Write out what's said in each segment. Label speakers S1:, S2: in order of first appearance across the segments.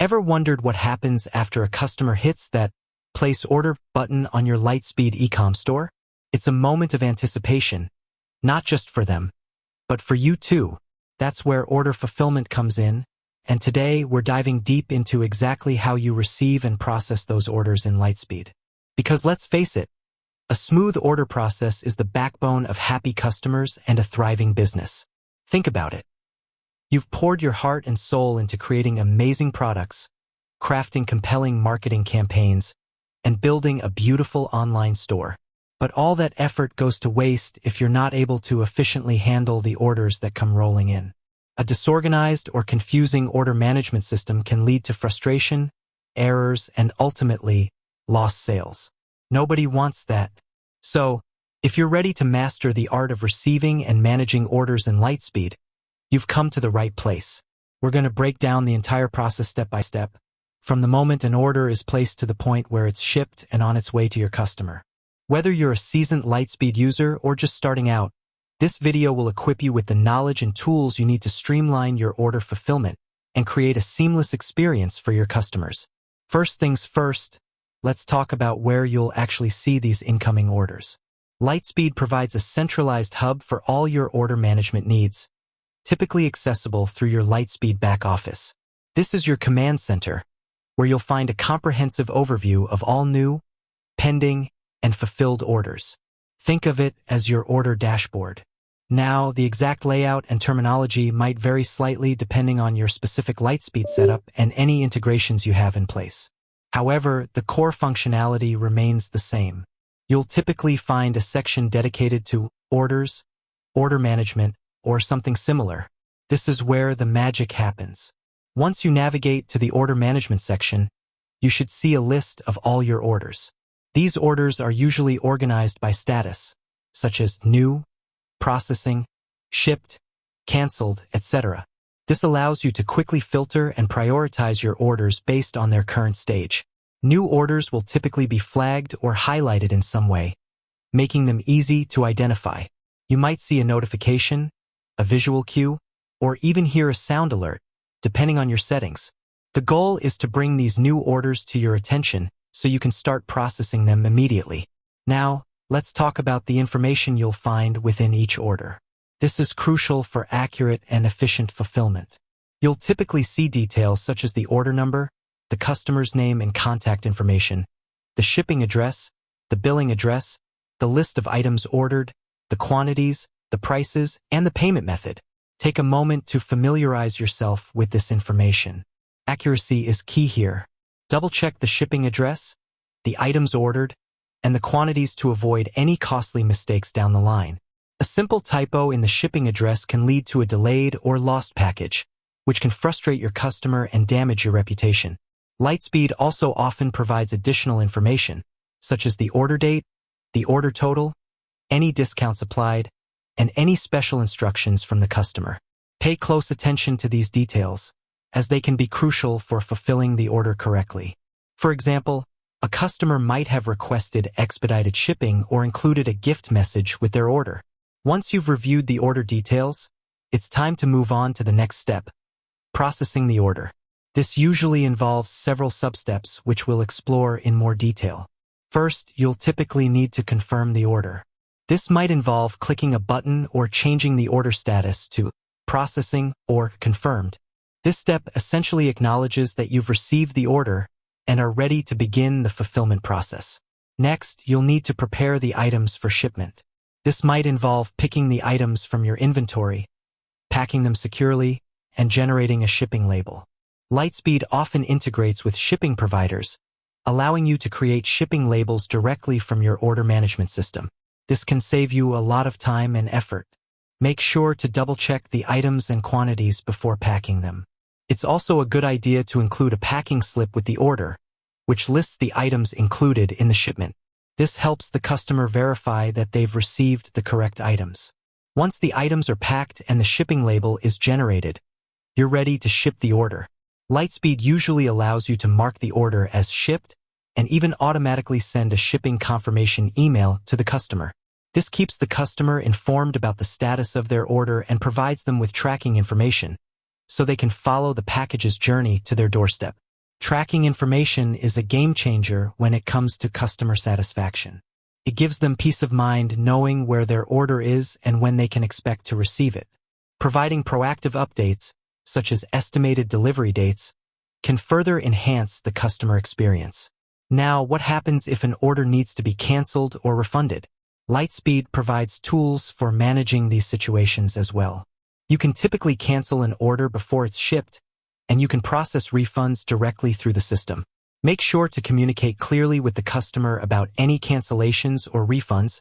S1: Ever wondered what happens after a customer hits that Place Order button on your Lightspeed e-com store? It's a moment of anticipation, not just for them, but for you too. That's where order fulfillment comes in, and today we're diving deep into exactly how you receive and process those orders in Lightspeed. Because let's face it, a smooth order process is the backbone of happy customers and a thriving business. Think about it. You've poured your heart and soul into creating amazing products, crafting compelling marketing campaigns, and building a beautiful online store. But all that effort goes to waste if you're not able to efficiently handle the orders that come rolling in. A disorganized or confusing order management system can lead to frustration, errors, and ultimately, lost sales. Nobody wants that. So, if you're ready to master the art of receiving and managing orders in Lightspeed, you've come to the right place. We're going to break down the entire process step by step, from the moment an order is placed to the point where it's shipped and on its way to your customer. Whether you're a seasoned Lightspeed user or just starting out, this video will equip you with the knowledge and tools you need to streamline your order fulfillment and create a seamless experience for your customers. First things first, let's talk about where you'll actually see these incoming orders. Lightspeed provides a centralized hub for all your order management needs, typically accessible through your Lightspeed back office. This is your command center, where you'll find a comprehensive overview of all new, pending, and fulfilled orders. Think of it as your order dashboard. Now, the exact layout and terminology might vary slightly depending on your specific Lightspeed setup and any integrations you have in place. However, the core functionality remains the same. You'll typically find a section dedicated to orders, order management, or something similar. This is where the magic happens. Once you navigate to the order management section, you should see a list of all your orders. These orders are usually organized by status, such as new, processing, shipped, canceled, etc. This allows you to quickly filter and prioritize your orders based on their current stage. New orders will typically be flagged or highlighted in some way, making them easy to identify. You might see a notification, a visual cue, or even hear a sound alert, depending on your settings. The goal is to bring these new orders to your attention so you can start processing them immediately. Now, let's talk about the information you'll find within each order. This is crucial for accurate and efficient fulfillment. You'll typically see details such as the order number, the customer's name and contact information, the shipping address, the billing address, the list of items ordered, the quantities, the prices, and the payment method. Take a moment to familiarize yourself with this information. Accuracy is key here. Double-check the shipping address, the items ordered, and the quantities to avoid any costly mistakes down the line. A simple typo in the shipping address can lead to a delayed or lost package, which can frustrate your customer and damage your reputation. Lightspeed also often provides additional information, such as the order date, the order total, any discounts applied, and any special instructions from the customer. Pay close attention to these details, as they can be crucial for fulfilling the order correctly. For example, a customer might have requested expedited shipping or included a gift message with their order. Once you've reviewed the order details, it's time to move on to the next step, processing the order. This usually involves several sub-steps which we'll explore in more detail. First, you'll typically need to confirm the order. This might involve clicking a button or changing the order status to processing or confirmed. This step essentially acknowledges that you've received the order and are ready to begin the fulfillment process. Next, you'll need to prepare the items for shipment. This might involve picking the items from your inventory, packing them securely, and generating a shipping label. Lightspeed often integrates with shipping providers, allowing you to create shipping labels directly from your order management system. This can save you a lot of time and effort. Make sure to double-check the items and quantities before packing them. It's also a good idea to include a packing slip with the order, which lists the items included in the shipment. This helps the customer verify that they've received the correct items. Once the items are packed and the shipping label is generated, you're ready to ship the order. Lightspeed usually allows you to mark the order as shipped and even automatically send a shipping confirmation email to the customer. This keeps the customer informed about the status of their order and provides them with tracking information, so they can follow the package's journey to their doorstep. Tracking information is a game changer when it comes to customer satisfaction. It gives them peace of mind knowing where their order is and when they can expect to receive it. Providing proactive updates, such as estimated delivery dates, can further enhance the customer experience. Now, what happens if an order needs to be canceled or refunded? Lightspeed provides tools for managing these situations as well. You can typically cancel an order before it's shipped, and you can process refunds directly through the system. Make sure to communicate clearly with the customer about any cancellations or refunds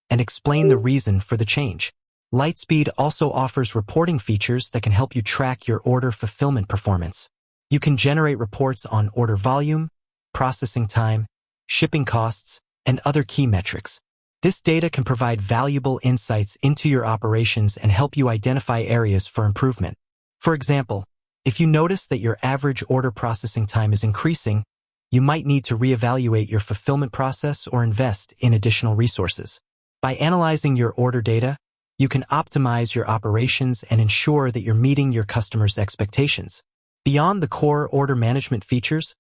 S1: and explain the reason for the change. Lightspeed also offers reporting features that can help you track your order fulfillment performance. You can generate reports on order volume, processing time, shipping costs, and other key metrics. This data can provide valuable insights into your operations and help you identify areas for improvement. For example, if you notice that your average order processing time is increasing, you might need to reevaluate your fulfillment process or invest in additional resources. By analyzing your order data, you can optimize your operations and ensure that you're meeting your customers' expectations. Beyond the core order management features,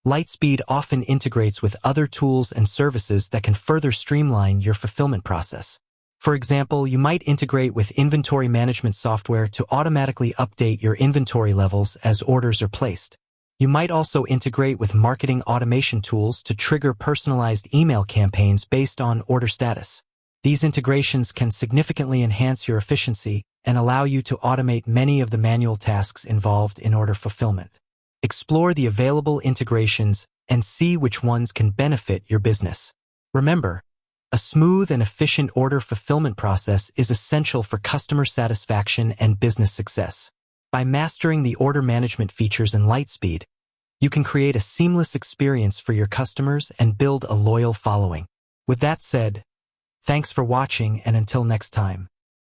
S1: Lightspeed often integrates with other tools and services that can further streamline your fulfillment process. For example, you might integrate with inventory management software to automatically update your inventory levels as orders are placed. You might also integrate with marketing automation tools to trigger personalized email campaigns based on order status. These integrations can significantly enhance your efficiency and allow you to automate many of the manual tasks involved in order fulfillment. Explore the available integrations and see which ones can benefit your business. Remember, a smooth and efficient order fulfillment process is essential for customer satisfaction and business success. By mastering the order management features in Lightspeed, you can create a seamless experience for your customers and build a loyal following. With that said, thanks for watching, and until next time.